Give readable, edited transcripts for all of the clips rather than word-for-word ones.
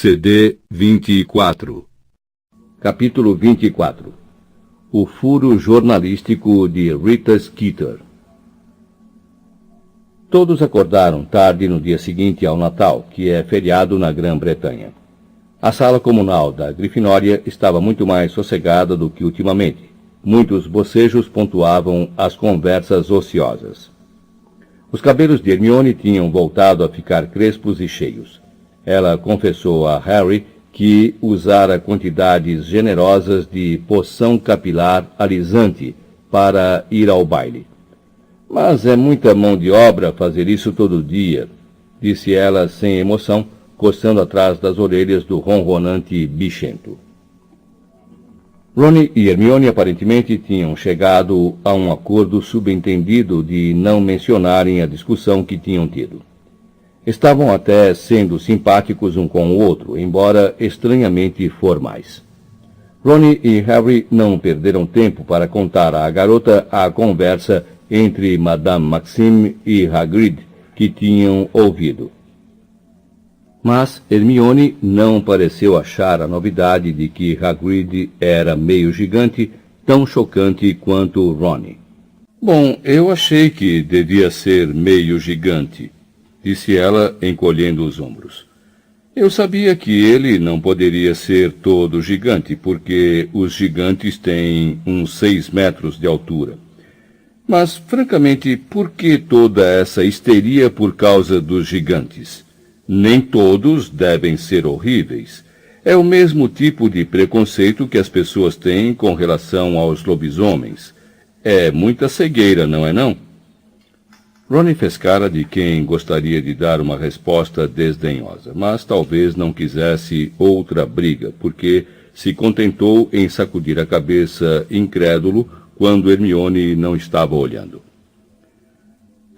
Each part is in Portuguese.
CD 24. Capítulo 24. O furo jornalístico de Rita Skeeter. Todos acordaram tarde no dia seguinte ao Natal, que é feriado na Grã-Bretanha. A sala comunal da Grifinória estava muito mais sossegada do que ultimamente. Muitos bocejos pontuavam as conversas ociosas. Os cabelos de Hermione tinham voltado a ficar crespos e cheios. Ela confessou a Harry que usara quantidades generosas de poção capilar alisante para ir ao baile. Mas é muita mão de obra fazer isso todo dia, disse ela sem emoção, coçando atrás das orelhas do ronronante bichento. Ron e Hermione aparentemente tinham chegado a um acordo subentendido de não mencionarem a discussão que tinham tido. Estavam até sendo simpáticos um com o outro, embora estranhamente formais. Ron e Harry não perderam tempo para contar à garota a conversa entre Madame Maxime e Hagrid que tinham ouvido. Mas Hermione não pareceu achar a novidade de que Hagrid era meio gigante tão chocante quanto Ron. Bom, eu achei que devia ser meio gigante, disse ela, encolhendo os ombros. Eu sabia que ele não poderia ser todo gigante, porque os gigantes têm uns 6 metros de altura. Mas, francamente, por que toda essa histeria por causa dos gigantes? Nem todos devem ser horríveis. É o mesmo tipo de preconceito que as pessoas têm com relação aos lobisomens. É muita cegueira, não é não? Ron fez cara de quem gostaria de dar uma resposta desdenhosa, mas talvez não quisesse outra briga, porque se contentou em sacudir a cabeça incrédulo quando Hermione não estava olhando.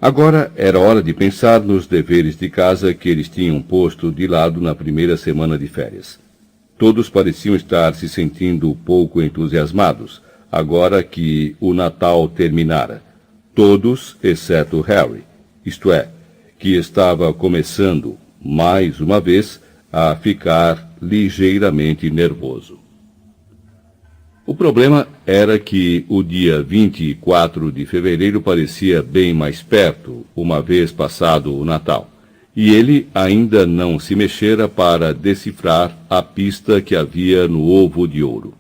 Agora era hora de pensar nos deveres de casa que eles tinham posto de lado na primeira semana de férias. Todos pareciam estar se sentindo pouco entusiasmados, agora que o Natal terminara. Todos, exceto Harry, isto é, que estava começando, mais uma vez, a ficar ligeiramente nervoso. O problema era que o dia 24 de fevereiro parecia bem mais perto, uma vez passado o Natal, e ele ainda não se mexera para decifrar a pista que havia no ovo de ouro.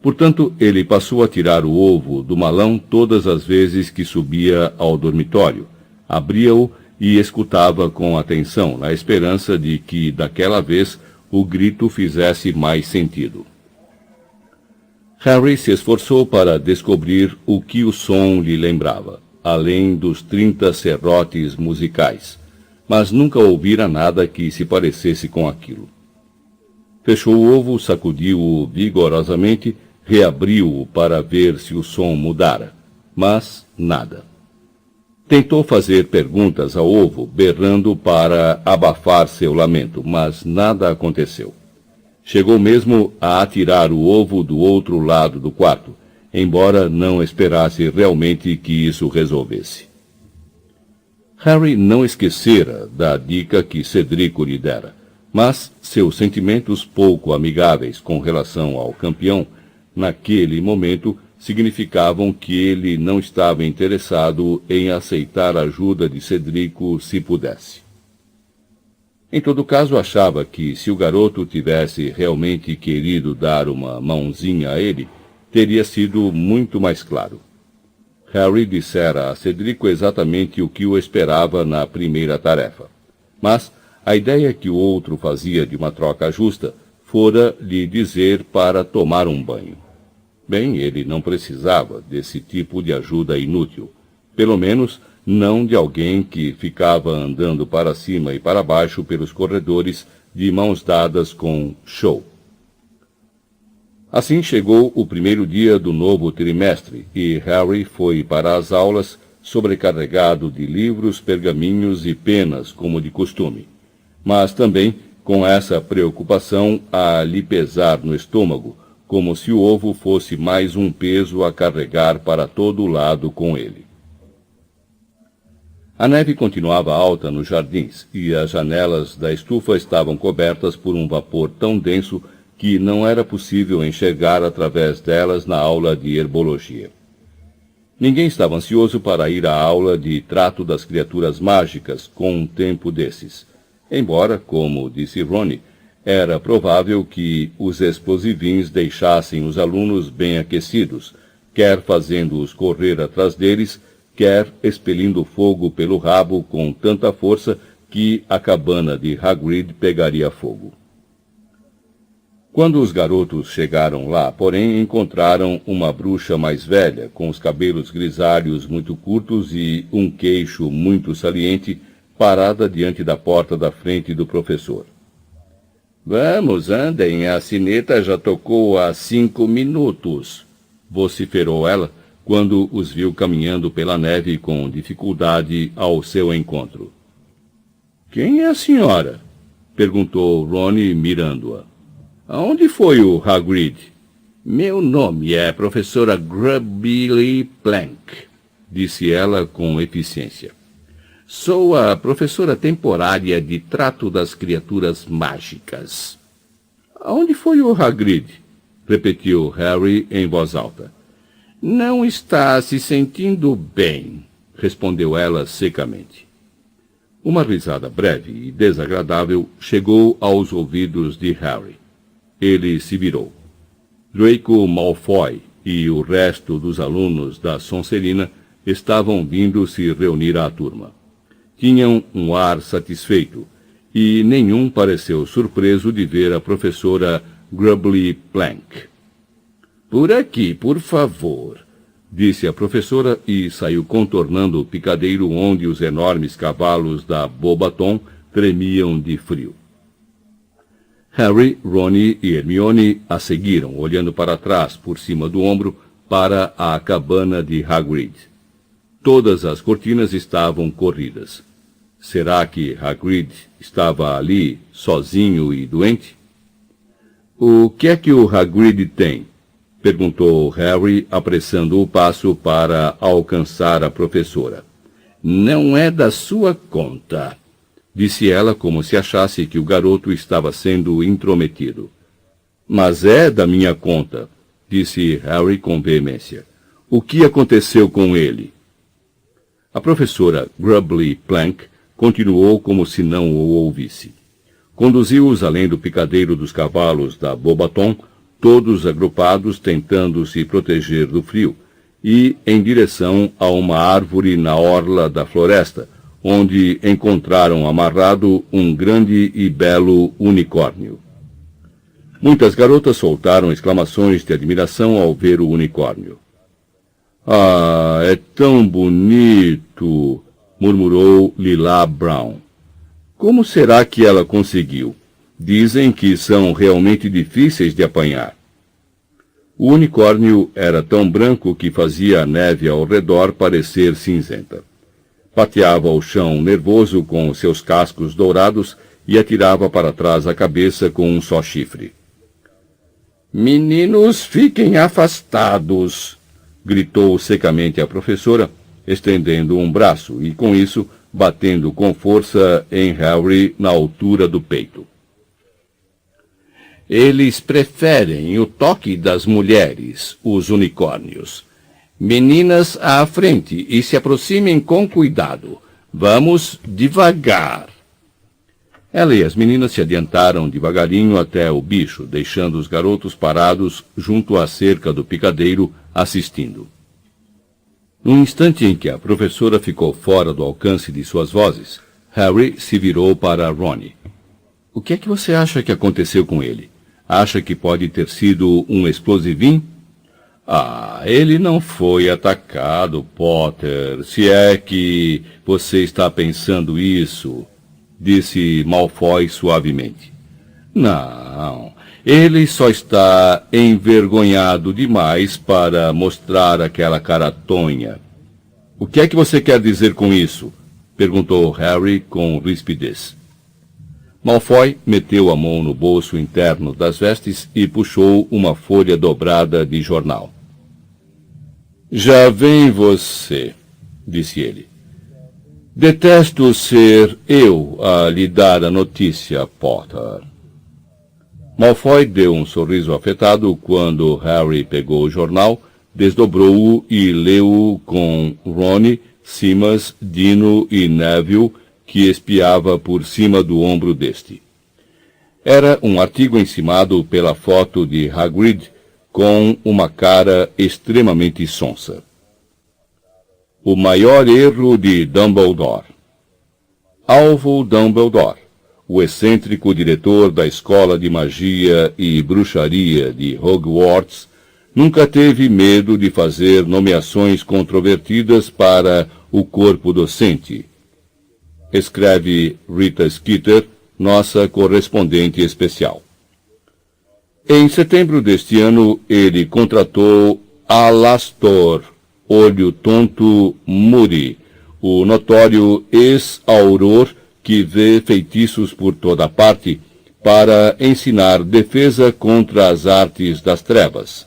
Portanto, ele passou a tirar o ovo do malão todas as vezes que subia ao dormitório, abria-o e escutava com atenção, na esperança de que, daquela vez, o grito fizesse mais sentido. Harry se esforçou para descobrir o que o som lhe lembrava, além dos 30 serrotes musicais, mas nunca ouvira nada que se parecesse com aquilo. Fechou o ovo, sacudiu-o vigorosamente, reabriu-o para ver se o som mudara, mas nada. Tentou fazer perguntas ao ovo, berrando para abafar seu lamento, mas nada aconteceu. Chegou mesmo a atirar o ovo do outro lado do quarto, embora não esperasse realmente que isso resolvesse. Harry não esquecera da dica que Cedrico lhe dera, mas seus sentimentos pouco amigáveis com relação ao campeão naquele momento, significavam que ele não estava interessado em aceitar a ajuda de Cedrico se pudesse. Em todo caso, achava que, se o garoto tivesse realmente querido dar uma mãozinha a ele, teria sido muito mais claro. Harry dissera a Cedrico exatamente o que o esperava na primeira tarefa, mas a ideia que o outro fazia de uma troca justa fora lhe dizer para tomar um banho. Bem, ele não precisava desse tipo de ajuda inútil, pelo menos não de alguém que ficava andando para cima e para baixo pelos corredores de mãos dadas com show. Assim chegou o primeiro dia do novo trimestre e Harry foi para as aulas sobrecarregado de livros, pergaminhos e penas, como de costume, mas também com essa preocupação a lhe pesar no estômago, como se o ovo fosse mais um peso a carregar para todo lado com ele. A neve continuava alta nos jardins, e as janelas da estufa estavam cobertas por um vapor tão denso que não era possível enxergar através delas na aula de herbologia. Ninguém estava ansioso para ir à aula de trato das criaturas mágicas com um tempo desses, embora, como disse Ronnie, era provável que os explosivins deixassem os alunos bem aquecidos, quer fazendo-os correr atrás deles, quer expelindo fogo pelo rabo com tanta força que a cabana de Hagrid pegaria fogo. Quando os garotos chegaram lá, porém, encontraram uma bruxa mais velha, com os cabelos grisalhos muito curtos e um queixo muito saliente, parada diante da porta da frente do professor. "Vamos, andem, a sineta já tocou há 5 minutos", vociferou ela, quando os viu caminhando pela neve com dificuldade ao seu encontro. "Quem é a senhora?" perguntou Rony, mirando-a. "Aonde foi o Hagrid?" "Meu nome é professora Grubbly Plank", disse ela com eficiência. "Sou a professora temporária de trato das criaturas mágicas." "Aonde foi o Hagrid?" repetiu Harry em voz alta. "Não está se sentindo bem", respondeu ela secamente. Uma risada breve e desagradável chegou aos ouvidos de Harry. Ele se virou. Draco Malfoy e o resto dos alunos da Sonserina estavam vindo se reunir à turma. Tinham um ar satisfeito, e nenhum pareceu surpreso de ver a professora Grubbly Plank. "Por aqui, por favor", disse a professora e saiu contornando o picadeiro onde os enormes cavalos da Beauxbaton tremiam de frio. Harry, Rony e Hermione a seguiram, olhando para trás, por cima do ombro, para a cabana de Hagrid. Todas as cortinas estavam corridas. Será que Hagrid estava ali, sozinho e doente? "O que é que o Hagrid tem?" perguntou Harry, apressando o passo para alcançar a professora. "Não é da sua conta", disse ela como se achasse que o garoto estava sendo intrometido. "Mas é da minha conta", disse Harry com veemência. "O que aconteceu com ele?" A professora Grubbly Plank continuou como se não o ouvisse. Conduziu-os além do picadeiro dos cavalos da Beauxbaton, todos agrupados tentando se proteger do frio, e em direção a uma árvore na orla da floresta, onde encontraram amarrado um grande e belo unicórnio. Muitas garotas soltaram exclamações de admiração ao ver o unicórnio. "Ah, é tão bonito!" murmurou Lila Brown. "Como será que ela conseguiu? Dizem que são realmente difíceis de apanhar." O unicórnio era tão branco que fazia a neve ao redor parecer cinzenta. Pateava o chão nervoso com seus cascos dourados e atirava para trás a cabeça com um só chifre. "Meninos, fiquem afastados!" gritou secamente a professora, estendendo um braço e, com isso, batendo com força em Harry na altura do peito. "Eles preferem o toque das mulheres, os unicórnios. Meninas à frente e se aproximem com cuidado. Vamos devagar." Ela e as meninas se adiantaram devagarinho até o bicho, deixando os garotos parados junto à cerca do picadeiro, assistindo. No instante em que a professora ficou fora do alcance de suas vozes, Harry se virou para Rony. "O que é que você acha que aconteceu com ele? Acha que pode ter sido um explosivinho?" "Ah, ele não foi atacado, Potter, se é que você está pensando isso", disse Malfoy suavemente. "Não, ele só está envergonhado demais para mostrar aquela cara tonha." "O que é que você quer dizer com isso?" perguntou Harry com rispidez. Malfoy meteu a mão no bolso interno das vestes e puxou uma folha dobrada de jornal. "Já vem você", disse ele. Detesto ser eu a lhe dar a notícia, Potter. Malfoy deu um sorriso afetado quando Harry pegou o jornal, desdobrou-o e leu-o com Ron, Simas, Dino e Neville, que espiava por cima do ombro deste. Era um artigo encimado pela foto de Hagrid, com uma cara extremamente sonsa. O maior erro de Dumbledore. Alvo Dumbledore, o excêntrico diretor da Escola de Magia e Bruxaria de Hogwarts, nunca teve medo de fazer nomeações controvertidas para o corpo docente. Escreve Rita Skeeter, nossa correspondente especial. Em setembro deste ano, ele contratou Alastor, Olho Tonto Moody, o notório ex-auror que vê feitiços por toda parte, para ensinar defesa contra as artes das trevas.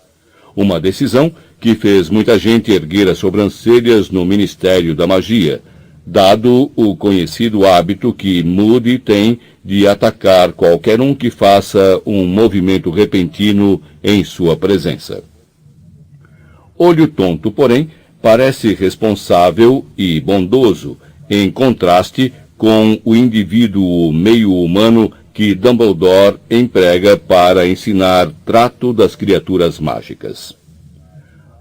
Uma decisão que fez muita gente erguer as sobrancelhas no Ministério da Magia, dado o conhecido hábito que Moody tem de atacar qualquer um que faça um movimento repentino em sua presença. Olho Tonto, porém, parece responsável e bondoso, em contraste com o indivíduo meio-humano que Dumbledore emprega para ensinar trato das criaturas mágicas.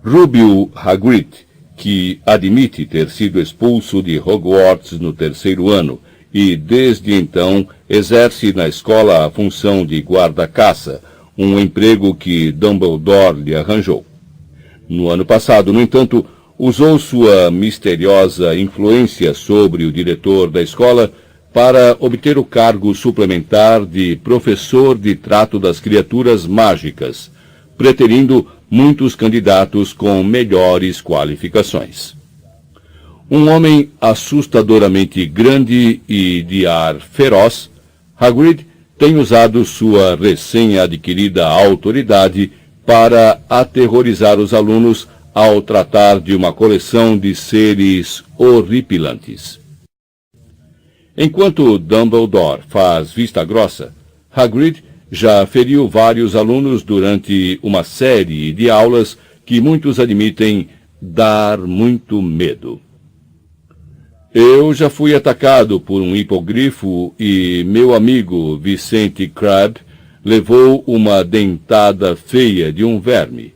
Rubio Hagrid, que admite ter sido expulso de Hogwarts no terceiro ano e, desde então, exerce na escola a função de guarda-caça, um emprego que Dumbledore lhe arranjou. No ano passado, no entanto, usou sua misteriosa influência sobre o diretor da escola para obter o cargo suplementar de professor de trato das criaturas mágicas, preterindo muitos candidatos com melhores qualificações. Um homem assustadoramente grande e de ar feroz, Hagrid tem usado sua recém-adquirida autoridade para aterrorizar os alunos ao tratar de uma coleção de seres horripilantes. Enquanto Dumbledore faz vista grossa, Hagrid já feriu vários alunos durante uma série de aulas que muitos admitem dar muito medo. Eu já fui atacado por um hipogrifo e meu amigo Vicente Crabbe levou uma dentada feia de um verme,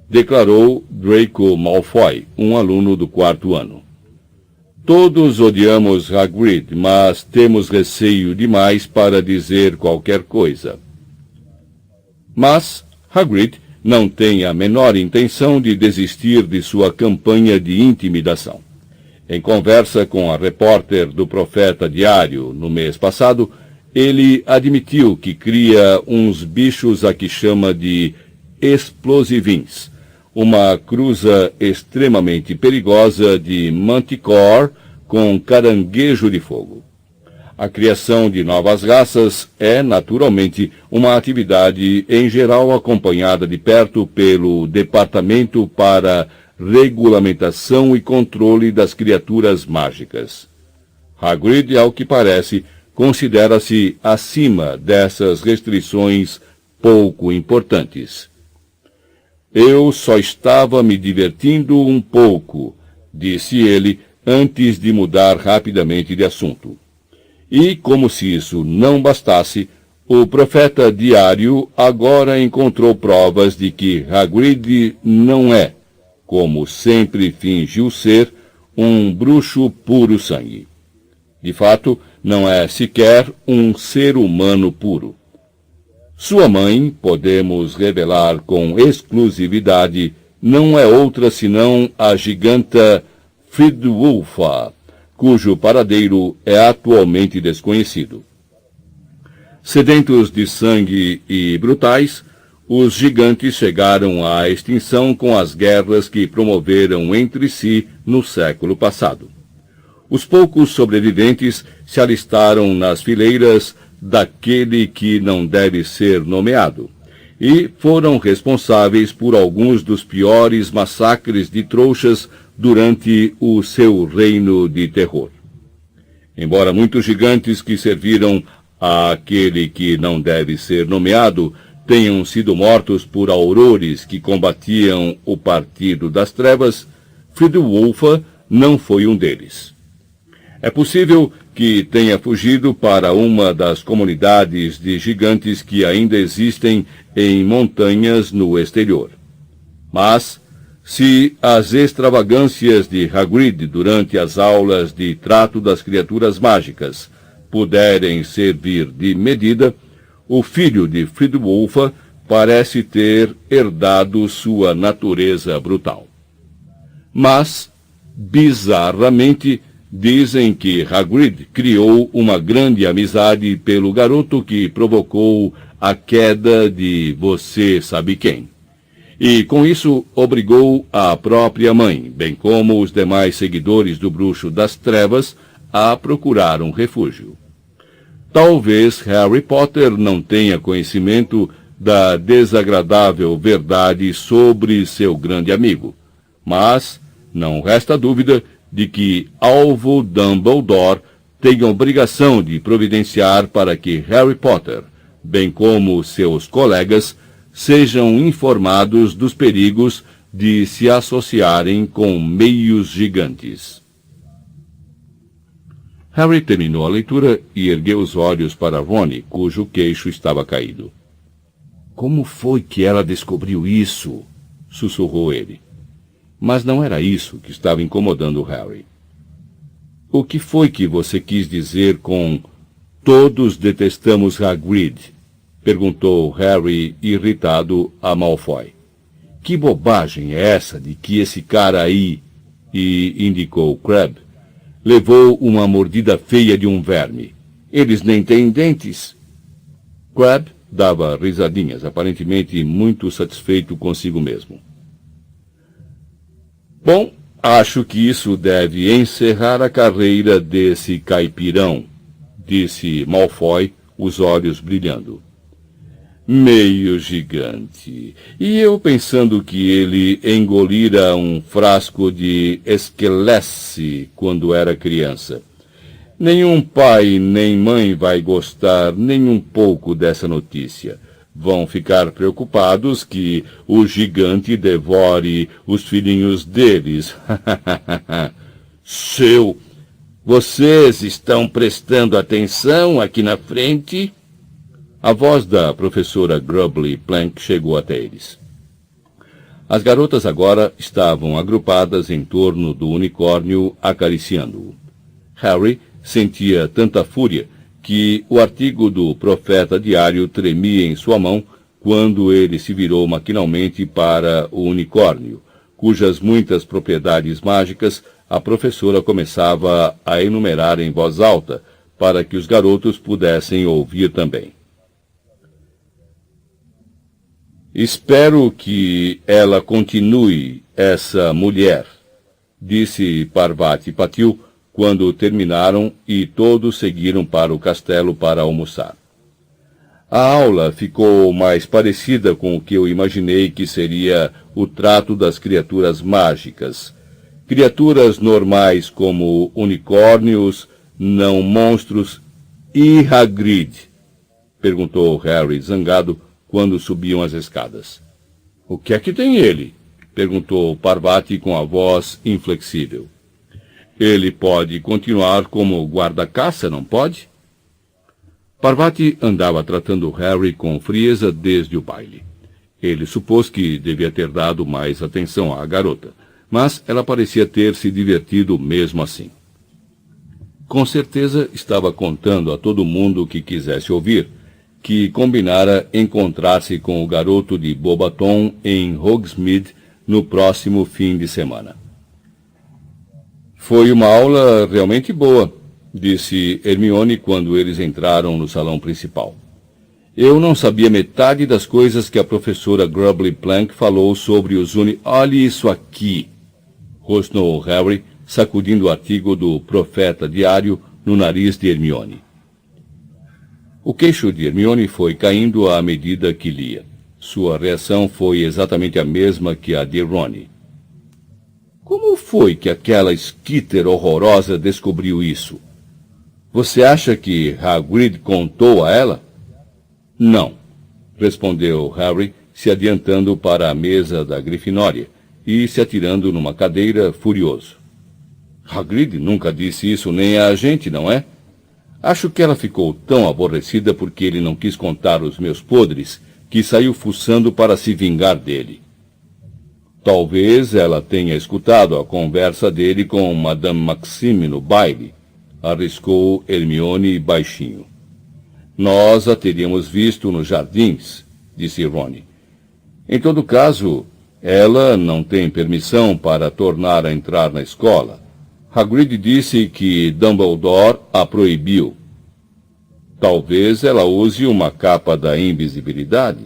declarou Draco Malfoy, um aluno do quarto ano. Todos odiamos Hagrid, mas temos receio demais para dizer qualquer coisa. Mas Hagrid não tem a menor intenção de desistir de sua campanha de intimidação. Em conversa com a repórter do Profeta Diário no mês passado, ele admitiu que cria uns bichos a que chama de explosivins, uma cruza extremamente perigosa de manticore com caranguejo de fogo. A criação de novas raças é, naturalmente, uma atividade em geral acompanhada de perto pelo Departamento para Regulamentação e Controle das Criaturas Mágicas. Hagrid, ao que parece, considera-se acima dessas restrições pouco importantes. Eu só estava me divertindo um pouco, disse ele, antes de mudar rapidamente de assunto. E, como se isso não bastasse, o Profeta Diário agora encontrou provas de que Hagrid não é, como sempre fingiu ser, um bruxo puro sangue. De fato, não é sequer um ser humano puro. Sua mãe, podemos revelar com exclusividade, não é outra senão a giganta Fridwulfa, cujo paradeiro é atualmente desconhecido. Sedentos de sangue e brutais, os gigantes chegaram à extinção com as guerras que promoveram entre si no século passado. Os poucos sobreviventes se alistaram nas fileiras daquele que não deve ser nomeado, e foram responsáveis por alguns dos piores massacres de trouxas durante o seu reino de terror. Embora muitos gigantes que serviram àquele que não deve ser nomeado tenham sido mortos por aurores que combatiam o Partido das Trevas, Friedwulfa não foi um deles. É possível que tenha fugido para uma das comunidades de gigantes que ainda existem em montanhas no exterior. Mas, se as extravagâncias de Hagrid durante as aulas de trato das criaturas mágicas puderem servir de medida, o filho de Friedwulfa parece ter herdado sua natureza brutal. Mas, bizarramente, dizem que Hagrid criou uma grande amizade pelo garoto que provocou a queda de você sabe quem. E com isso obrigou a própria mãe, bem como os demais seguidores do Bruxo das Trevas, a procurar um refúgio. Talvez Harry Potter não tenha conhecimento da desagradável verdade sobre seu grande amigo, mas não resta dúvida de que Alvo Dumbledore tem a obrigação de providenciar para que Harry Potter, bem como seus colegas, sejam informados dos perigos de se associarem com meios gigantes. Harry terminou a leitura e ergueu os olhos para Rony, cujo queixo estava caído. Como foi que ela descobriu isso? Sussurrou ele. Mas não era isso que estava incomodando Harry. O que foi que você quis dizer com "todos detestamos Hagrid"? Perguntou Harry, irritado, a Malfoy. Que bobagem é essa de que esse cara aí, e indicou Crabbe, levou uma mordida feia de um verme. Eles nem têm dentes. Crabbe dava risadinhas, aparentemente muito satisfeito consigo mesmo. Bom, acho que isso deve encerrar a carreira desse caipirão, disse Malfoy, os olhos brilhando. Meio gigante. E eu pensando que ele engolira um frasco de esquelece quando era criança. Nenhum pai nem mãe vai gostar nem um pouco dessa notícia. Vão ficar preocupados que o gigante devore os filhinhos deles. Vocês estão prestando atenção aqui na frente? A voz da professora Grubbly Plank chegou até eles. As garotas agora estavam agrupadas em torno do unicórnio, acariciando-o. Harry sentia tanta fúria que o artigo do Profeta Diário tremia em sua mão quando ele se virou maquinalmente para o unicórnio, cujas muitas propriedades mágicas a professora começava a enumerar em voz alta, para que os garotos pudessem ouvir também. Espero que ela continue, essa mulher, disse Parvati Patil, quando terminaram e todos seguiram para o castelo para almoçar. A aula ficou mais parecida com o que eu imaginei que seria o trato das criaturas mágicas. Criaturas normais como unicórnios, não monstros. E Hagrid? Perguntou Harry, zangado, quando subiam as escadas. O que é que tem ele? Perguntou Parvati com a voz inflexível. Ele pode continuar como guarda-caça, não pode? Parvati andava tratando Harry com frieza desde o baile. Ele supôs que devia ter dado mais atenção à garota, mas ela parecia ter se divertido mesmo assim. Com certeza estava contando a todo mundo que quisesse ouvir, que combinara encontrar-se com o garoto de Bobaton em Hogsmeade no próximo fim de semana. Foi uma aula realmente boa, disse Hermione quando eles entraram no salão principal. Eu não sabia metade das coisas que a professora Grubbly Plank falou sobre os Olhe isso aqui, rosnou Harry, sacudindo o artigo do Profeta Diário no nariz de Hermione. O queixo de Hermione foi caindo à medida que lia. Sua reação foi exatamente a mesma que a de Rony. Como foi que aquela Skitter horrorosa descobriu isso? Você acha que Hagrid contou a ela? Não, respondeu Harry, se adiantando para a mesa da Grifinória e se atirando numa cadeira furioso. Hagrid nunca disse isso nem a gente, não é? Acho que ela ficou tão aborrecida porque ele não quis contar os meus podres que saiu fuçando para se vingar dele. Talvez ela tenha escutado a conversa dele com Madame Maxime no baile, arriscou Hermione baixinho. Nós a teríamos visto nos jardins, disse Rony. Em todo caso, ela não tem permissão para tornar a entrar na escola. Hagrid disse que Dumbledore a proibiu. Talvez ela use uma capa da invisibilidade,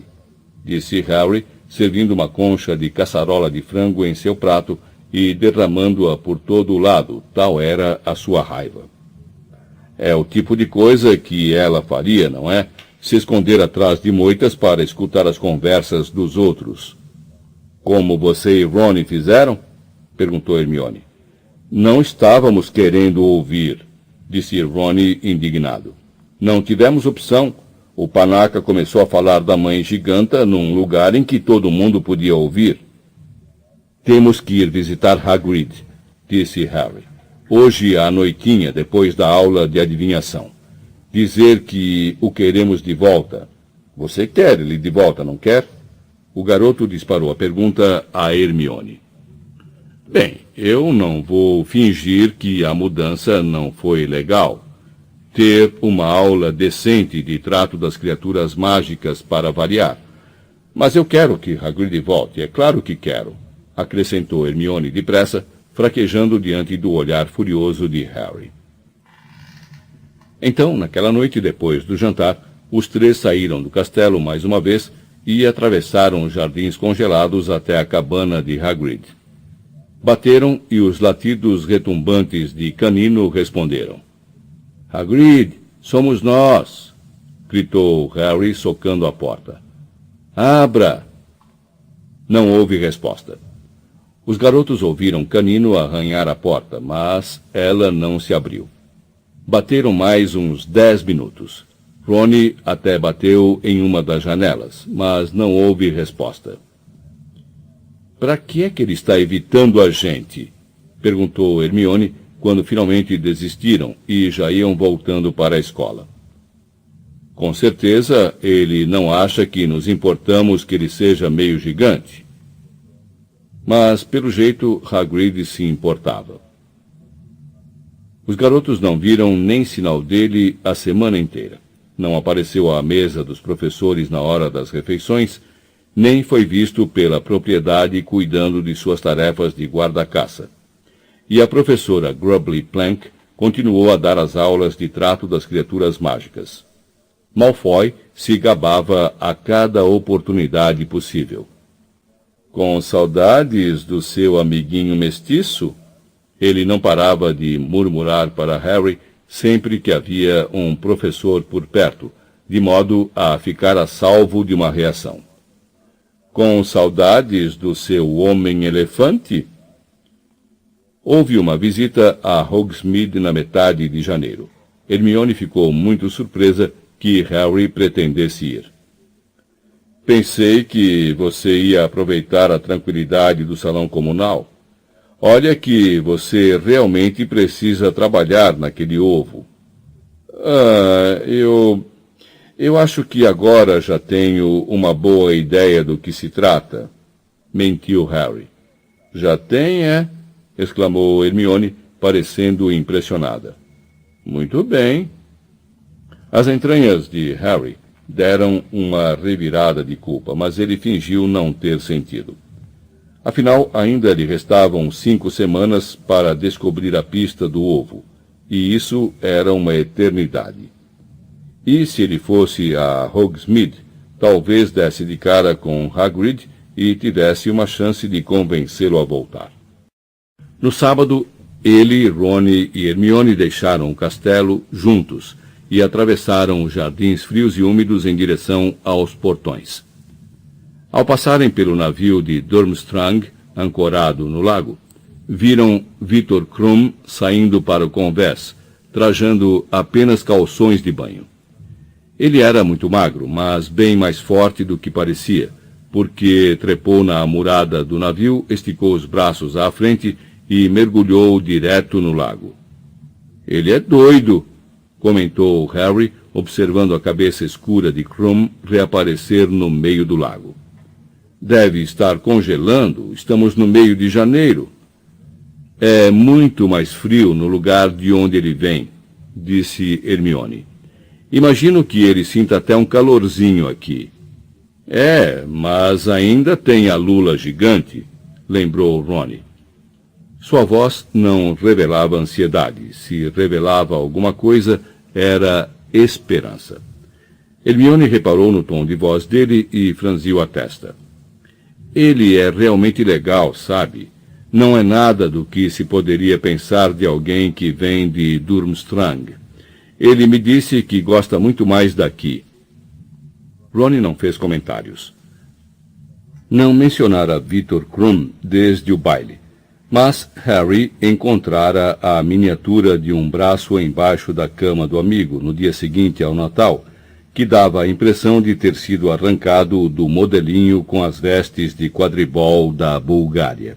disse Harry, servindo uma concha de caçarola de frango em seu prato e derramando-a por todo o lado, tal era a sua raiva. É o tipo de coisa que ela faria, não é? Se esconder atrás de moitas para escutar as conversas dos outros. Como você e Rony fizeram? Perguntou Hermione. Não estávamos querendo ouvir, disse Rony indignado. Não tivemos opção. O panaca começou a falar da mãe giganta num lugar em que todo mundo podia ouvir. Temos que ir visitar Hagrid, disse Harry. Hoje à noitinha, depois da aula de adivinhação. Dizer que o queremos de volta. Você quer ele de volta, não quer? O garoto disparou a pergunta a Hermione. Bem, eu não vou fingir que a mudança não foi legal. Ter uma aula decente de trato das criaturas mágicas para variar. Mas eu quero que Hagrid volte, é claro que quero, acrescentou Hermione depressa, fraquejando diante do olhar furioso de Harry. Então, naquela noite, depois do jantar, os três saíram do castelo mais uma vez e atravessaram os jardins congelados até a cabana de Hagrid. Bateram e os latidos retumbantes de Canino responderam. Hagrid, somos nós! Gritou Harry, socando a porta. Abra! Não houve resposta. Os garotos ouviram Canino arranhar a porta, mas ela não se abriu. Bateram mais uns 10 minutos. Rony até bateu em uma das janelas, mas não houve resposta. Para que é que ele está evitando a gente? Perguntou Hermione, quando finalmente desistiram e já iam voltando para a escola. Com certeza, ele não acha que nos importamos que ele seja meio gigante. Mas, pelo jeito, Hagrid se importava. Os garotos não viram nem sinal dele a semana inteira. Não apareceu à mesa dos professores na hora das refeições, nem foi visto pela propriedade cuidando de suas tarefas de guarda-caça. E a professora Grubbly Plank continuou a dar as aulas de trato das criaturas mágicas. Malfoy se gabava a cada oportunidade possível. Com saudades do seu amiguinho mestiço? Ele não parava de murmurar para Harry sempre que havia um professor por perto, de modo a ficar a salvo de uma reação. Com saudades do seu homem-elefante? Houve uma visita a Hogsmeade na metade de janeiro. Hermione ficou muito surpresa que Harry pretendesse ir. Pensei que você ia aproveitar a tranquilidade do salão comunal. Olha que você realmente precisa trabalhar naquele ovo. Eu acho que agora já tenho uma boa ideia do que se trata, mentiu Harry. Já tem, é? Exclamou Hermione, parecendo impressionada. Muito bem. As entranhas de Harry deram uma revirada de culpa, mas ele fingiu não ter sentido. Afinal, ainda lhe restavam 5 semanas para descobrir a pista do ovo, e isso era uma eternidade. E se ele fosse a Hogsmeade, talvez desse de cara com Hagrid e tivesse uma chance de convencê-lo a voltar. No sábado, ele, Rony e Hermione deixaram o castelo juntos e atravessaram os jardins frios e úmidos em direção aos portões. Ao passarem pelo navio de Durmstrang, ancorado no lago, viram Victor Krum saindo para o convés, trajando apenas calções de banho. Ele era muito magro, mas bem mais forte do que parecia, porque trepou na murada do navio, esticou os braços à frente e mergulhou direto no lago. Ele é doido, comentou Harry, observando a cabeça escura de Krum reaparecer no meio do lago. Deve estar congelando, estamos no meio de janeiro. É muito mais frio no lugar de onde ele vem, disse Hermione. Imagino que ele sinta até um calorzinho aqui. É, mas ainda tem a lula gigante, lembrou Rony. Sua voz não revelava ansiedade. Se revelava alguma coisa, era esperança. Hermione reparou no tom de voz dele e franziu a testa. Ele é realmente legal, sabe? Não é nada do que se poderia pensar de alguém que vem de Durmstrang. Ele me disse que gosta muito mais daqui. Rony não fez comentários. Não mencionara Victor Krum desde o baile, mas Harry encontrara a miniatura de um braço embaixo da cama do amigo no dia seguinte ao Natal, que dava a impressão de ter sido arrancado do modelinho com as vestes de quadribol da Bulgária.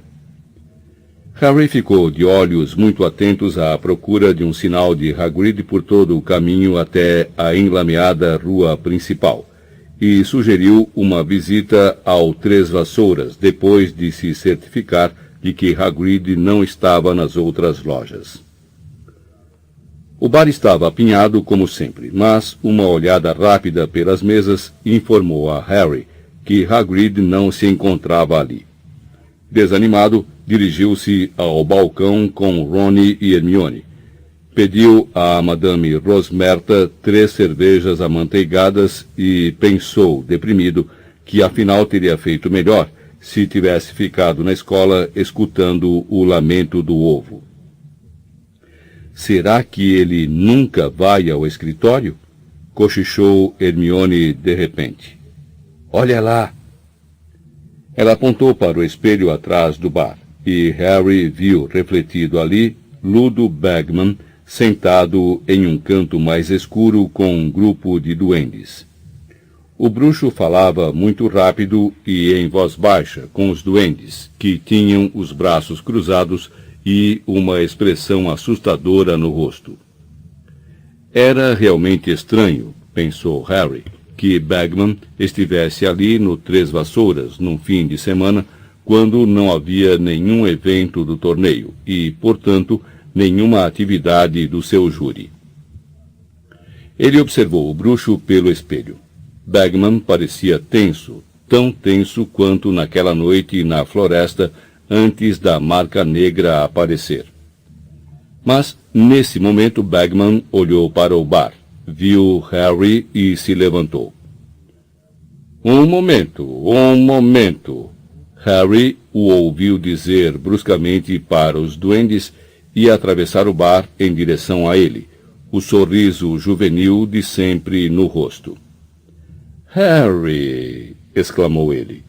Harry ficou de olhos muito atentos à procura de um sinal de Hagrid por todo o caminho até a enlameada rua principal, e sugeriu uma visita ao Três Vassouras, depois de se certificar de que Hagrid não estava nas outras lojas. O bar estava apinhado como sempre, mas uma olhada rápida pelas mesas informou a Harry que Hagrid não se encontrava ali. Desanimado, dirigiu-se ao balcão com Rony e Hermione. Pediu a Madame Rosmerta 3 cervejas amanteigadas e pensou, deprimido, que afinal teria feito melhor se tivesse ficado na escola escutando o lamento do ovo. Será que ele nunca vai ao escritório? Cochichou Hermione de repente. Olha lá! Ela apontou para o espelho atrás do bar, e Harry viu refletido ali Ludo Bagman sentado em um canto mais escuro com um grupo de duendes. O bruxo falava muito rápido e em voz baixa com os duendes, que tinham os braços cruzados e uma expressão assustadora no rosto. Era realmente estranho, pensou Harry, que Bagman estivesse ali no Três Vassouras num fim de semana, quando não havia nenhum evento do torneio e, portanto, nenhuma atividade do seu júri. Ele observou o bruxo pelo espelho. Bagman parecia tenso, tão tenso quanto naquela noite na floresta antes da marca negra aparecer. Mas, nesse momento, Bagman olhou para o bar, viu Harry e se levantou. Um momento. Harry o ouviu dizer bruscamente para os duendes e atravessar o bar em direção a ele, o sorriso juvenil de sempre no rosto. Harry! Exclamou ele.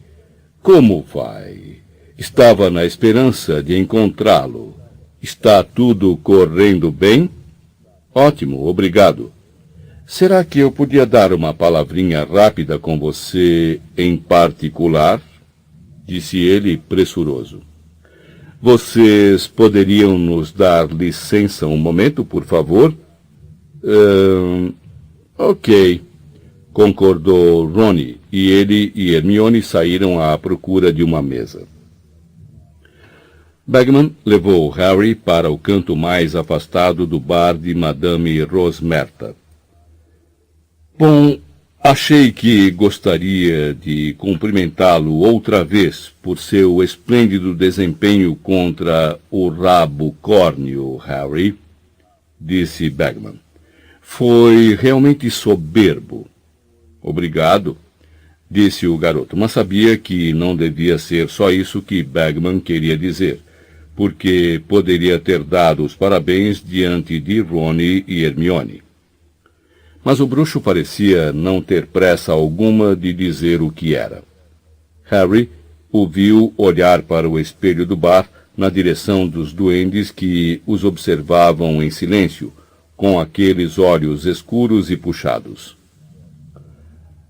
Como vai? Estava na esperança de encontrá-lo. Está tudo correndo bem? Ótimo, obrigado. Será que eu podia dar uma palavrinha rápida com você em particular? Disse ele pressuroso. Vocês poderiam nos dar licença um momento, por favor? Ok, concordou Rony, e ele e Hermione saíram à procura de uma mesa. Bagman levou Harry para o canto mais afastado do bar de Madame Rosmerta. Bom, achei que gostaria de cumprimentá-lo outra vez por seu esplêndido desempenho contra o rabo córneo, Harry, disse Bagman. Foi realmente soberbo. Obrigado, disse o garoto, mas sabia que não devia ser só isso que Bagman queria dizer, porque poderia ter dado os parabéns diante de Rony e Hermione. Mas o bruxo parecia não ter pressa alguma de dizer o que era. Harry o viu olhar para o espelho do bar na direção dos duendes que os observavam em silêncio, com aqueles olhos escuros e puxados.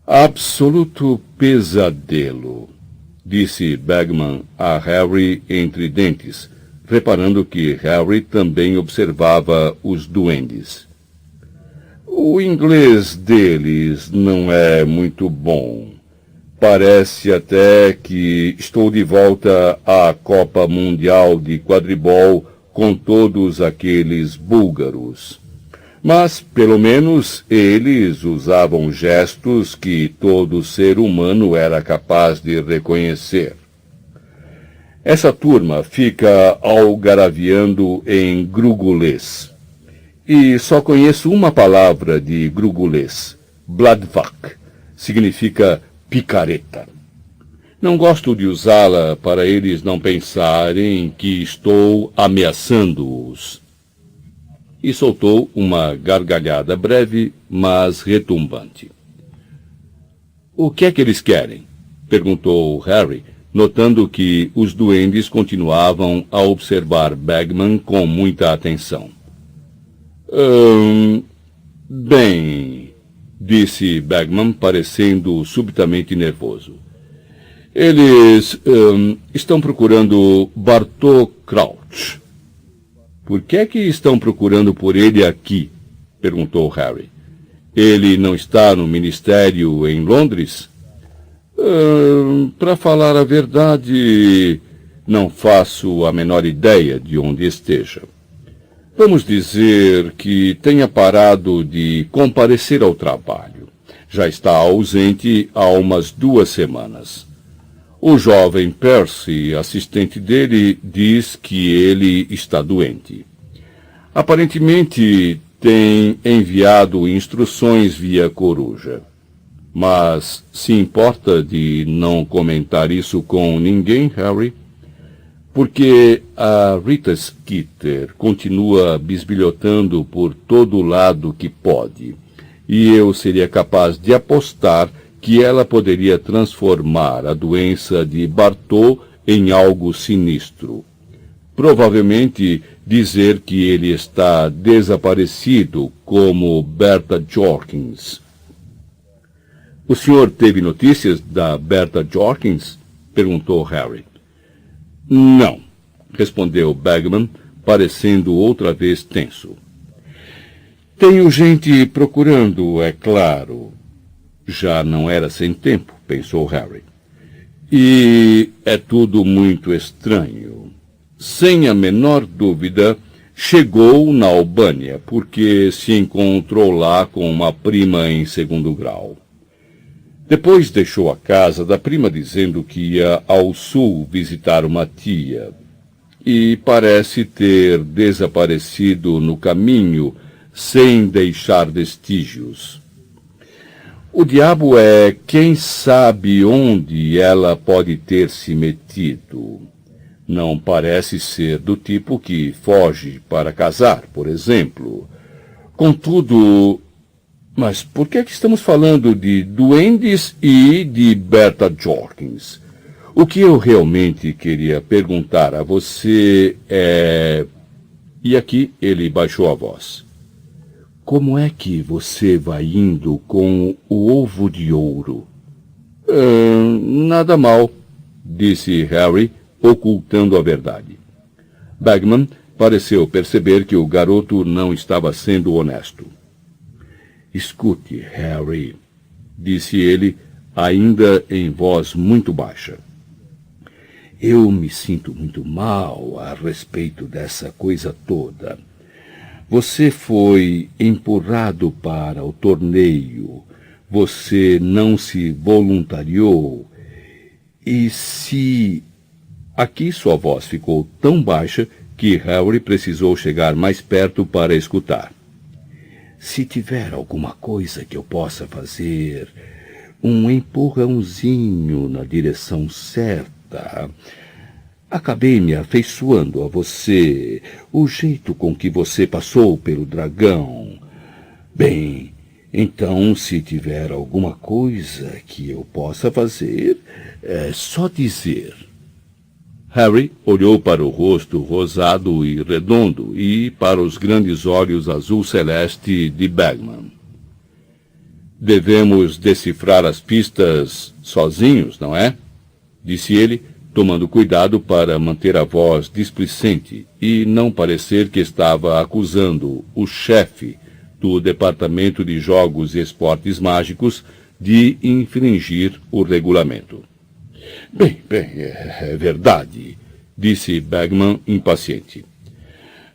Absoluto pesadelo, disse Bagman a Harry entre dentes, reparando que Harry também observava os duendes. O inglês deles não é muito bom. Parece até que estou de volta à Copa Mundial de Quadribol com todos aqueles búlgaros. Mas, pelo menos, eles usavam gestos que todo ser humano era capaz de reconhecer. Essa turma fica algaraviando em grugulês. E só conheço uma palavra de grugulês, bladvak, significa picareta. Não gosto de usá-la para eles não pensarem que estou ameaçando-os. E soltou uma gargalhada breve, mas retumbante. O que é que eles querem? Perguntou Harry, notando que os duendes continuavam a observar Bagman com muita atenção. Bem, disse Bagman, parecendo subitamente nervoso. Eles estão procurando Bartô Crouch. Por que é que estão procurando por ele aqui? Perguntou Harry. Ele não está no ministério em Londres? Para falar a verdade, não faço a menor ideia de onde esteja. Vamos dizer que tenha parado de comparecer ao trabalho. Já está ausente há umas 2 semanas. O jovem Percy, assistente dele, diz que ele está doente. Aparentemente, tem enviado instruções via coruja. Mas se importa de não comentar isso com ninguém, Harry? Porque a Rita Skeeter continua bisbilhotando por todo lado que pode, e eu seria capaz de apostar que ela poderia transformar a doença de Bartô em algo sinistro. Provavelmente dizer que ele está desaparecido, como Bertha Jorkins. O senhor teve notícias da Bertha Jorkins? Perguntou Harry. Não, respondeu Bagman, parecendo outra vez tenso. Tenho gente procurando, é claro. Já não era sem tempo, pensou Harry. E é tudo muito estranho. Sem a menor dúvida, chegou na Albânia, porque se encontrou lá com uma prima em 2º grau. Depois deixou a casa da prima dizendo que ia ao sul visitar uma tia. E parece ter desaparecido no caminho, sem deixar vestígios. O diabo é quem sabe onde ela pode ter se metido. Não parece ser do tipo que foge para casar, por exemplo. Contudo, mas por que é que estamos falando de duendes e de Bertha Jorkins? O que eu realmente queria perguntar a você é... E aqui ele baixou a voz. Como é que você vai indo com o ovo de ouro? Nada mal, disse Harry, ocultando a verdade. Bagman pareceu perceber que o garoto não estava sendo honesto. Escute, Harry, disse ele, ainda em voz muito baixa. Eu me sinto muito mal a respeito dessa coisa toda. Você foi empurrado para o torneio, você não se voluntariou, e se... Aqui sua voz ficou tão baixa que Harry precisou chegar mais perto para escutar. Se tiver alguma coisa que eu possa fazer, um empurrãozinho na direção certa... Acabei me afeiçoando a você, o jeito com que você passou pelo dragão. Bem, então, se tiver alguma coisa que eu possa fazer, é só dizer. Harry olhou para o rosto rosado e redondo e para os grandes olhos azul-celeste de Bagman. Devemos decifrar as pistas sozinhos, não é? Disse ele, tomando cuidado para manter a voz displicente e não parecer que estava acusando o chefe do Departamento de Jogos e Esportes Mágicos de infringir o regulamento. Bem, é verdade, disse Bagman impaciente.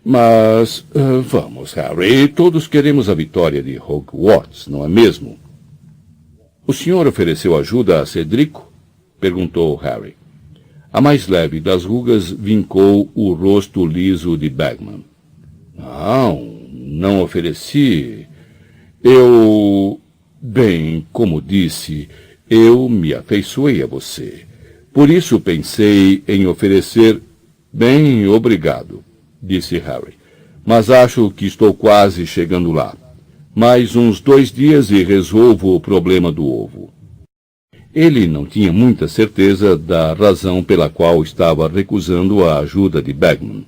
Mas vamos, Harry, todos queremos a vitória de Hogwarts, não é mesmo? O senhor ofereceu ajuda a Cedrico? Perguntou Harry. A mais leve das rugas vincou o rosto liso de Bagman. Não ofereci. Bem, como disse, eu me afeiçoei a você. Por isso pensei em oferecer... Bem, obrigado, disse Harry. Mas acho que estou quase chegando lá. Mais uns 2 dias e resolvo o problema do ovo. Ele não tinha muita certeza da razão pela qual estava recusando a ajuda de Bagman,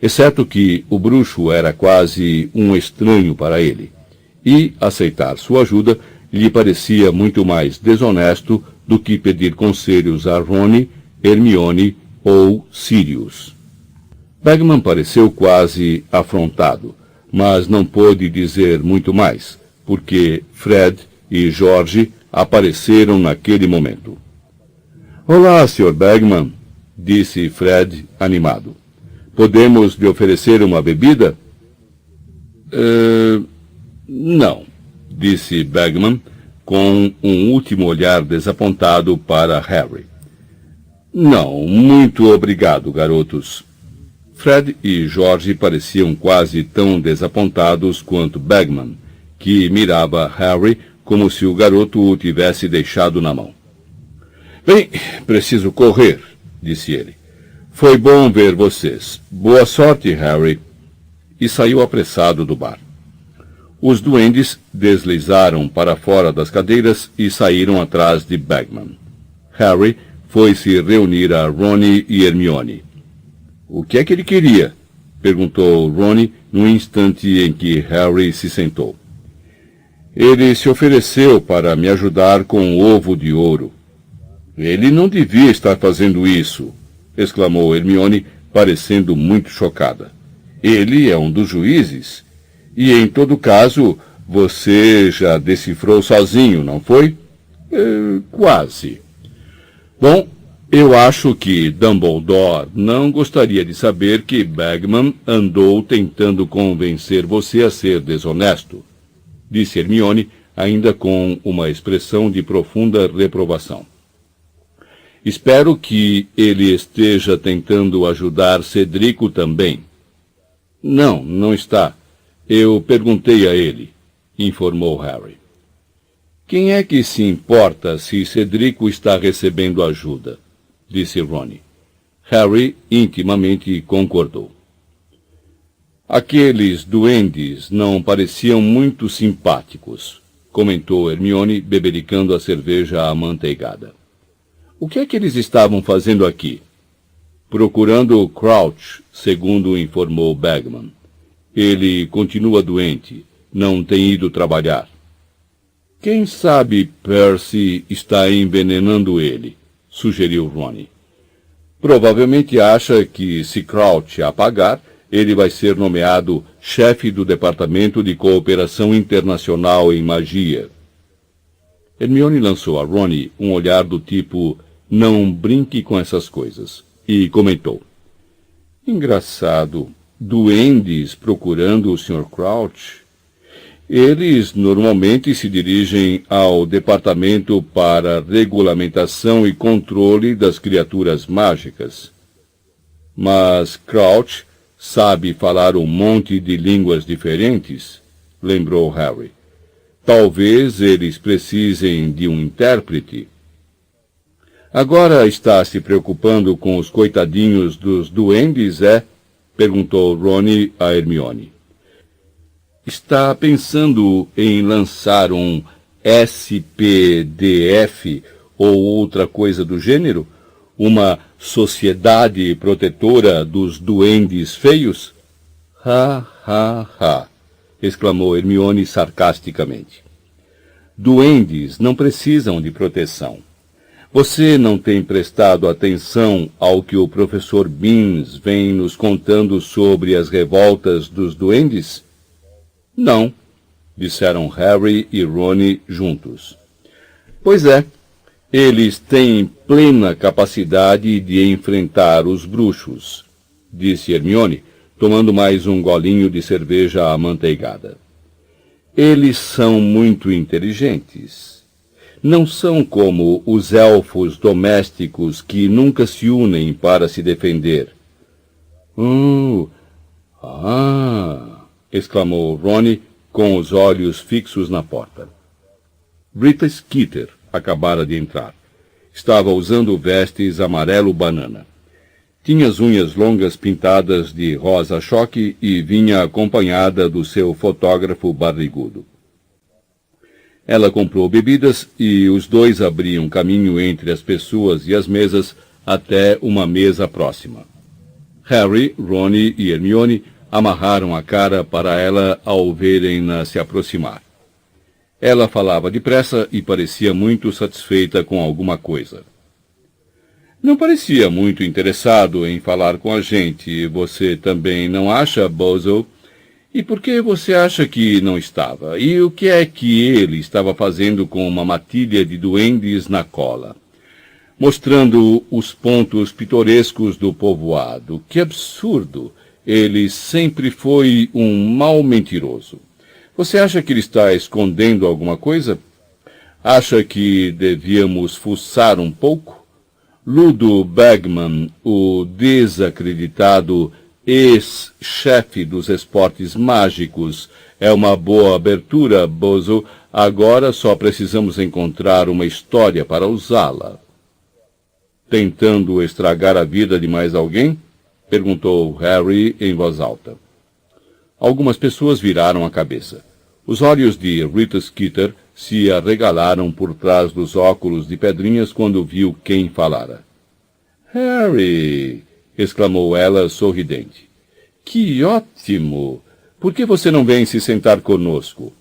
exceto que o bruxo era quase um estranho para ele, e aceitar sua ajuda lhe parecia muito mais desonesto do que pedir conselhos a Rony, Hermione ou Sirius. Bagman pareceu quase afrontado, mas não pôde dizer muito mais, porque Fred e George apareceram naquele momento. Olá, Sr. Bagman, disse Fred, animado. Podemos lhe oferecer uma bebida? Não, disse Bagman, com um último olhar desapontado para Harry. Não, muito obrigado, garotos. Fred e George pareciam quase tão desapontados quanto Bagman, que mirava Harry como se o garoto o tivesse deixado na mão. Bem, preciso correr, disse ele. Foi bom ver vocês. Boa sorte, Harry. E saiu apressado do bar. Os duendes deslizaram para fora das cadeiras e saíram atrás de Bagman. Harry foi se reunir a Rony e Hermione. O que é que ele queria? Perguntou Rony no instante em que Harry se sentou. Ele se ofereceu para me ajudar com o ovo de ouro. Ele não devia estar fazendo isso, exclamou Hermione, parecendo muito chocada. Ele é um dos juízes. E, em todo caso, você já decifrou sozinho, não foi? Quase. Bom, eu acho que Dumbledore não gostaria de saber que Bagman andou tentando convencer você a ser desonesto, disse Hermione, ainda com uma expressão de profunda reprovação. Espero que ele esteja tentando ajudar Cedrico também. Não está. Eu perguntei a ele, informou Harry. Quem é que se importa se Cedrico está recebendo ajuda? Disse Rony. Harry intimamente concordou. Aqueles duendes não pareciam muito simpáticos, comentou Hermione, bebericando a cerveja amanteigada. O que é que eles estavam fazendo aqui? Procurando Crouch, segundo informou Bagman. Ele continua doente, não tem ido trabalhar. Quem sabe Percy está envenenando ele, sugeriu Rony. Provavelmente acha que, se Crouch apagar, ele vai ser nomeado chefe do Departamento de Cooperação Internacional em Magia. Hermione lançou a Rony um olhar do tipo, não brinque com essas coisas, e comentou. Engraçado, duendes procurando o Sr. Crouch? Eles normalmente se dirigem ao Departamento para Regulamentação e Controle das Criaturas Mágicas. Mas Crouch sabe falar um monte de línguas diferentes, lembrou Harry. Talvez eles precisem de um intérprete. Agora está se preocupando com os coitadinhos dos duendes, é? Perguntou Rony a Hermione. Está pensando em lançar um SPDF ou outra coisa do gênero? Uma sociedade protetora dos duendes feios? Ha, ha, ha! Exclamou Hermione sarcasticamente. Duendes não precisam de proteção. Você não tem prestado atenção ao que o professor Beans vem nos contando sobre as revoltas dos duendes? Não, disseram Harry e Rony juntos. Pois é, eles têm plena capacidade de enfrentar os bruxos, disse Hermione, tomando mais um golinho de cerveja amanteigada. Eles são muito inteligentes. Não são como os elfos domésticos que nunca se unem para se defender. Exclamou Rony, com os olhos fixos na porta. Rita Skeeter acabara de entrar. Estava usando vestes amarelo-banana. Tinha as unhas longas pintadas de rosa-choque e vinha acompanhada do seu fotógrafo barrigudo. Ela comprou bebidas e os dois abriam caminho entre as pessoas e as mesas até uma mesa próxima. Harry, Rony e Hermione amarraram a cara para ela ao verem-na se aproximar. Ela falava depressa e parecia muito satisfeita com alguma coisa. Não parecia muito interessado em falar com a gente. Você também não acha, Bozo? E por que você acha que não estava? E o que é que ele estava fazendo com uma matilha de duendes na cola? Mostrando os pontos pitorescos do povoado. Que absurdo! Ele sempre foi um mau mentiroso. Você acha que ele está escondendo alguma coisa? Acha que devíamos fuçar um pouco? Ludo Bagman, o desacreditado ex-chefe dos esportes mágicos, é uma boa abertura, Bozo. Agora só precisamos encontrar uma história para usá-la. Tentando estragar a vida de mais alguém? Perguntou Harry em voz alta. Algumas pessoas viraram a cabeça. Os olhos de Rita Skeeter se arregalaram por trás dos óculos de pedrinhas quando viu quem falara. Harry! Exclamou ela sorridente. Que ótimo! Por que você não vem se sentar conosco?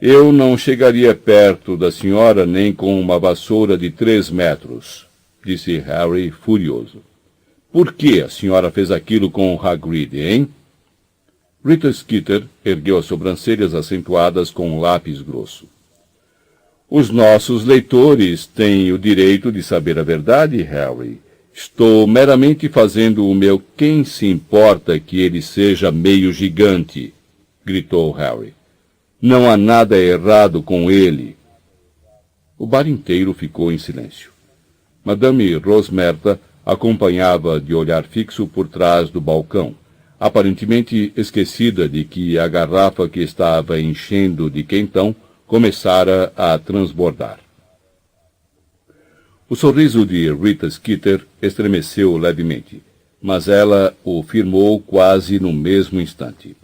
Eu não chegaria perto da senhora nem com uma vassoura de 3 metros, disse Harry furioso. Por que a senhora fez aquilo com o Hagrid, hein? Rita Skeeter ergueu as sobrancelhas acentuadas com um lápis grosso. Os nossos leitores têm o direito de saber a verdade, Harry. Estou meramente fazendo o meu quem se importa que ele seja meio gigante, gritou Harry. Não há nada errado com ele. O bar inteiro ficou em silêncio. Madame Rosmerta acompanhava de olhar fixo por trás do balcão, aparentemente esquecida de que a garrafa que estava enchendo de quentão começara a transbordar. O sorriso de Rita Skeeter estremeceu levemente, mas ela o firmou quase no mesmo instante.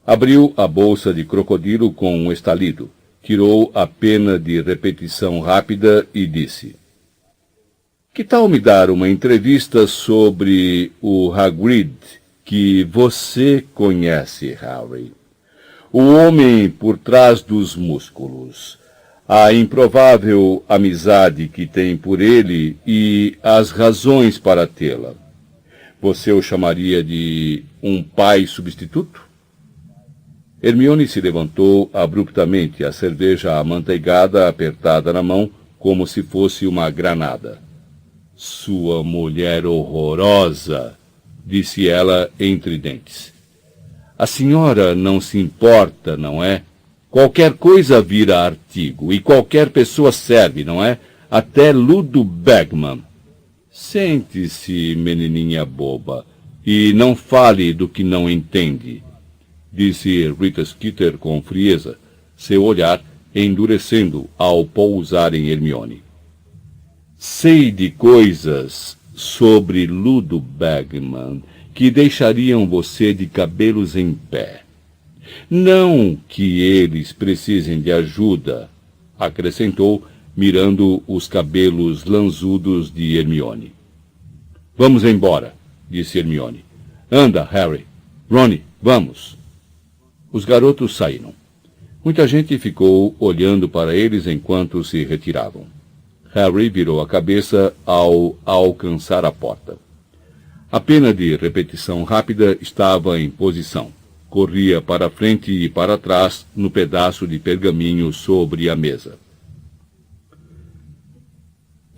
Abriu a bolsa de crocodilo com um estalido, tirou a pena de repetição rápida e disse: Que tal me dar uma entrevista sobre o Hagrid que você conhece, Harry? O homem por trás dos músculos, a improvável amizade que tem por ele e as razões para tê-la. Você o chamaria de um pai substituto? Hermione se levantou abruptamente, a cerveja amanteigada apertada na mão, como se fosse uma granada. Sua mulher horrorosa, disse ela entre dentes. A senhora não se importa, não é? Qualquer coisa vira artigo, e qualquer pessoa serve, não é? Até Ludo Bagman. Sente-se, menininha boba, e não fale do que não entende, disse Rita Skeeter com frieza, seu olhar endurecendo ao pousar em Hermione. Sei de coisas sobre Ludo Bagman que deixariam você de cabelos em pé. Não que eles precisem de ajuda, acrescentou, mirando os cabelos lanzudos de Hermione. Vamos embora, disse Hermione. Anda, Harry. Rony, vamos. Os garotos saíram. Muita gente ficou olhando para eles enquanto se retiravam. Harry virou a cabeça ao alcançar a porta. A pena de repetição rápida estava em posição. Corria para frente e para trás no pedaço de pergaminho sobre a mesa.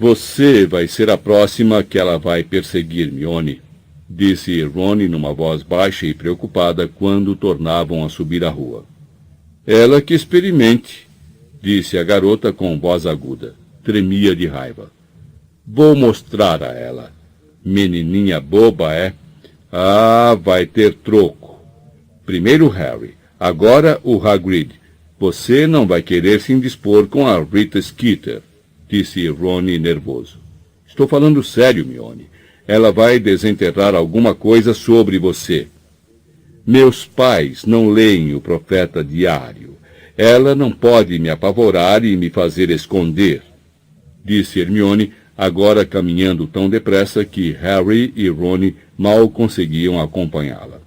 Você vai ser a próxima que ela vai perseguir, Hermione, disse Rony numa voz baixa e preocupada quando tornavam a subir a rua. Ela que experimente, disse a garota com voz aguda. Tremia de raiva. Vou mostrar a ela. Menininha boba, é? Ah, vai ter troco. Primeiro Harry, agora o Hagrid. Você não vai querer se indispor com a Rita Skeeter, disse Rony nervoso. Estou falando sério, Hermione. Ela vai desenterrar alguma coisa sobre você. Meus pais não leem o Profeta Diário. Ela não pode me apavorar e me fazer esconder, disse Hermione, agora caminhando tão depressa que Harry e Rony mal conseguiam acompanhá-la.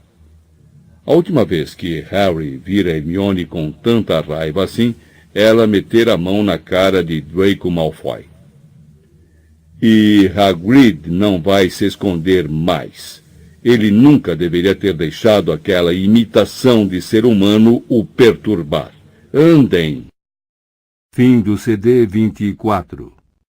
A última vez que Harry vira Hermione com tanta raiva assim, ela metera a mão na cara de Draco Malfoy. E Hagrid não vai se esconder mais. Ele nunca deveria ter deixado aquela imitação de ser humano o perturbar. Andem! Fim do CD 24.